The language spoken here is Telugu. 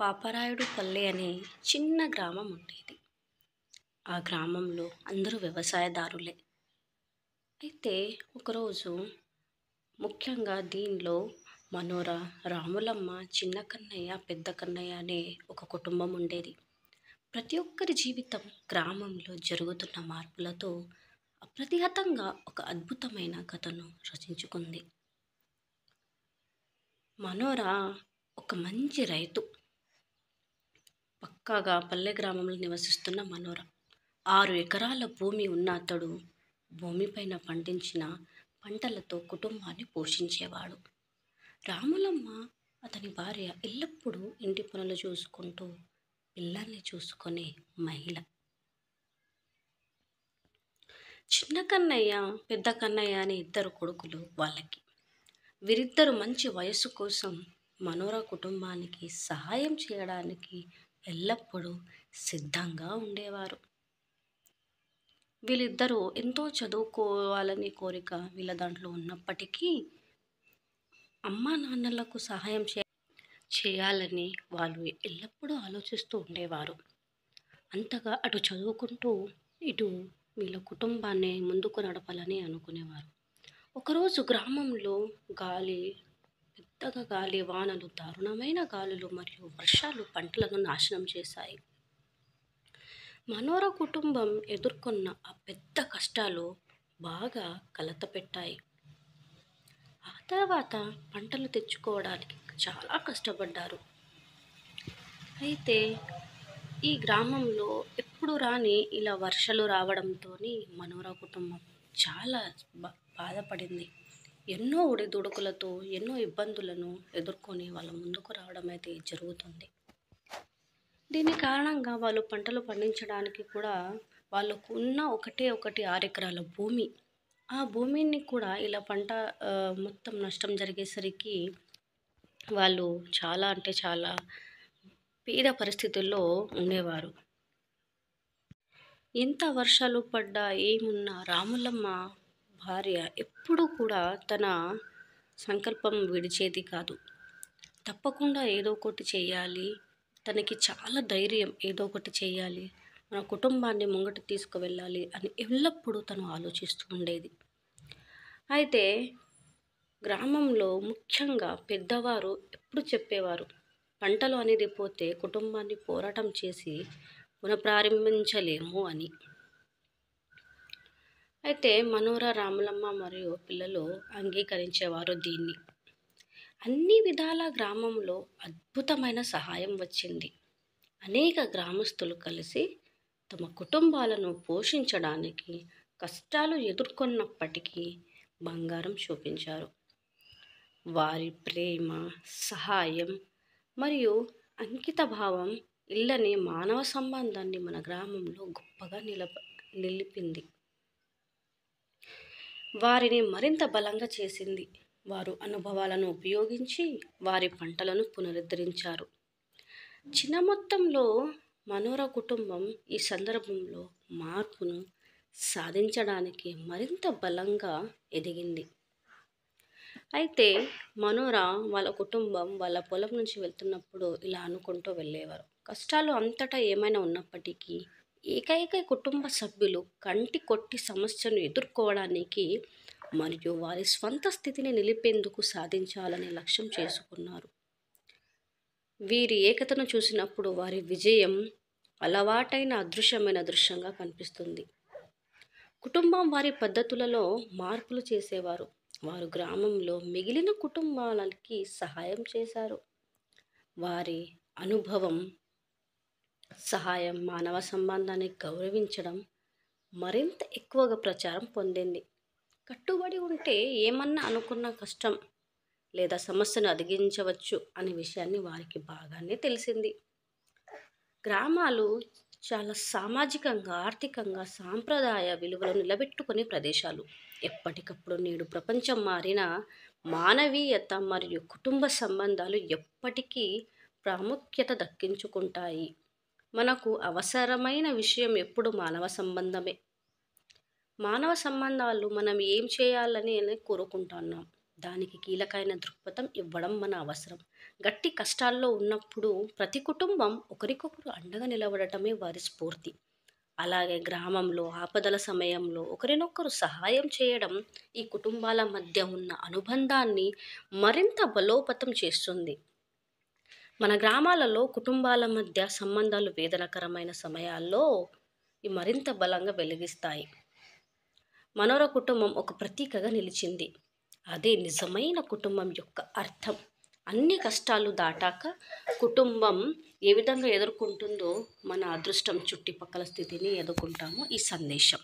పాపరాయుడుపల్లి అనే చిన్న గ్రామం ఉండేది. ఆ గ్రామంలో అందరూ వ్యవసాయదారులే. అయితే ఒకరోజు ముఖ్యంగా దీనిలో మనోర, రాములమ్మ, చిన్న కన్నయ్య, పెద్ద కన్నయ్య అనే ఒక కుటుంబం ఉండేది. ప్రతి ఒక్కరి జీవితం గ్రామంలో జరుగుతున్న మార్పులతో అప్రతిహతంగా ఒక అద్భుతమైన కథను రచించుకుంది. మనోర ఒక మంచి రైతు. పక్కాగా పల్లె గ్రామంలో నివసిస్తున్న మనోర 6 ఎకరాల భూమి ఉన్న అతడు భూమిపైన పండించిన పంటలతో కుటుంబాన్ని పోషించేవాడు. రాములమ్మ అతని భార్య ఎల్లప్పుడూ ఇంటి పనులు చూసుకుంటూ పిల్లల్ని చూసుకునే మహిళ. చిన్న కన్నయ్య, పెద్ద కన్నయ్య అనే ఇద్దరు కొడుకులు వాళ్ళకి. వీరిద్దరు మంచి వయస్సు కోసం మనోర కుటుంబానికి సహాయం చేయడానికి ఎల్లప్పుడూ సిద్ధంగా ఉండేవారు. వీళ్ళిద్దరూ ఎంతో చదువుకోవాలని కోరిక వీళ్ళ దాంట్లో ఉన్నప్పటికీ అమ్మా నాన్నలకు సహాయం చేయాలని వాళ్ళు ఎల్లప్పుడూ ఆలోచిస్తూ ఉండేవారు. అంతగా అటు చదువుకుంటూ ఇటు వీళ్ళ కుటుంబాన్ని ముందుకు నడపాలని అనుకునేవారు. ఒకరోజు గ్రామంలో పెద్దగా గాలి, వానలు, దారుణమైన గాలులు మరియు వర్షాలు పంటలను నాశనం చేశాయి. మనోర కుటుంబం ఎదుర్కొన్న ఆ పెద్ద కష్టాలు బాగా కలతపెట్టాయి. ఆ తర్వాత పంటలు తెచ్చుకోవడానికి చాలా కష్టపడ్డారు. అయితే ఈ గ్రామంలో ఎప్పుడు రాని ఇలా వర్షాలు రావడంతో మనోర కుటుంబం చాలా బాధపడింది. ఎన్నో ఒడిదుడుకులతో ఎన్నో ఇబ్బందులను ఎదుర్కొని వాళ్ళ ముందుకు రావడం అయితే జరుగుతుంది. దీని కారణంగా వాళ్ళు పంటలు పండించడానికి కూడా వాళ్ళకు ఉన్న ఒకటి 6 ఎకరాల భూమి. ఆ భూమిని కూడా ఇలా పంట మొత్తం నష్టం జరిగేసరికి వాళ్ళు చాలా అంటే చాలా పేద పరిస్థితుల్లో ఉండేవారు. ఎంత వర్షాలు పడ్డా ఏమున్నా రాములమ్మ భార్య ఎప్పుడూ కూడా తన సంకల్పం విడిచేది కాదు. తప్పకుండా ఏదో ఒకటి చేయాలి, తనకి చాలా ధైర్యం, ఏదో ఒకటి చేయాలి, మన కుటుంబాన్ని ముంగట తీసుకువెళ్ళాలి అని ఎల్లప్పుడూ తను ఆలోచిస్తూ ఉండేది. అయితే గ్రామంలో ముఖ్యంగా పెద్దవారు ఎప్పుడు చెప్పేవారు, పంటలు అనేది పోతే కుటుంబాన్ని పోరాటం చేసి పునఃప్రారంభించలేము అని. అయితే మనోర, రాములమ్మ మరియు పిల్లలు అంగీకరించేవారు దీన్ని. అన్ని విధాల గ్రామంలో అద్భుతమైన సహాయం వచ్చింది. అనేక గ్రామస్తులు కలిసి తమ కుటుంబాలను పోషించడానికి కష్టాలు ఎదుర్కొన్నప్పటికీ బంగారం చూపించారు. వారి ప్రేమ, సహాయం మరియు అంకిత భావం ఇళ్ళని, మానవ సంబంధాన్ని మన గ్రామంలో గొప్పగా నిలిపింది. వారిని మరింత బలంగా చేసింది. వారు అనుభవాలను ఉపయోగించి వారి పంటలను పునరుద్ధరించారు. చిన్న మొత్తంలో మనోర కుటుంబం ఈ సందర్భంలో మార్పును సాధించడానికి మరింత బలంగా ఎదిగింది. అయితే మనోర వాళ్ళ కుటుంబం వాళ్ళ పొలం నుంచి వెళ్తున్నప్పుడు ఇలా అనుకుంటూ వెళ్ళేవారు. కష్టాలు అంతటా ఏమైనా ఉన్నప్పటికీ ఏకైక కుటుంబ సభ్యులు కంటి కొట్టి సమస్యను ఎదుర్కోవడానికి మరియు వారి స్వంత స్థితిని నిలిపేందుకు సాధించాలనే లక్ష్యం చేసుకున్నారు. వీరి ఏకతను చూసినప్పుడు వారి విజయం అలవాటైన అదృశ్యమైన దృశ్యంగా కనిపిస్తుంది. కుటుంబం వారి పద్ధతులలో మార్పులు చేసేవారు. వారు గ్రామంలో మిగిలిన కుటుంబాలకి సహాయం చేశారు. వారి అనుభవం, సహాయం మానవ సంబంధాన్ని గౌరవించడం మరింత ఎక్కువగా ప్రచారం పొందింది. కట్టుబడి ఉంటే ఏమన్నా అనుకున్న కష్టం లేదా సమస్యను అధిగమించవచ్చు అనే విషయాన్ని వారికి బాగానే తెలిసింది. గ్రామాలు చాలా సామాజికంగా, ఆర్థికంగా సాంప్రదాయ విలువలను నిలబెట్టుకునే ప్రదేశాలు. ఎప్పటికప్పుడు నేడు ప్రపంచం మారిన మానవీయత మరియు కుటుంబ సంబంధాలు ఎప్పటికీ ప్రాముఖ్యత దక్కించుకుంటాయి. మనకు అవసరమైన విషయం ఎప్పుడు మానవ సంబంధమే. మానవ సంబంధాలు మనం ఏం చేయాలని కోరుకుంటున్నాం, దానికి కీలకమైన దృక్పథం ఇవ్వడం మన అవసరం. గట్టి కష్టాల్లో ఉన్నప్పుడు ప్రతి కుటుంబం ఒకరికొకరు అండగా నిలబడటమే వారి స్ఫూర్తి. అలాగే గ్రామంలో ఆపదల సమయంలో ఒకరినొకరు సహాయం చేయడం ఈ కుటుంబాల మధ్య ఉన్న అనుబంధాన్ని మరింత బలోపేతం చేస్తుంది. మన గ్రామాలలో కుటుంబాల మధ్య సంబంధాలు వేదనకరమైన సమయాల్లో మరింత బలంగా వెలిగిస్తాయి. మనోర కుటుంబం ఒక ప్రతీకగా నిలిచింది. అదే నిజమైన కుటుంబం యొక్క అర్థం. అన్ని కష్టాలు దాటాక కుటుంబం ఏ విధంగా ఎదుర్కొంటుందో మన అదృష్టం చుట్టుపక్కల స్థితిని ఎదుర్కొంటామో ఈ సందేశం.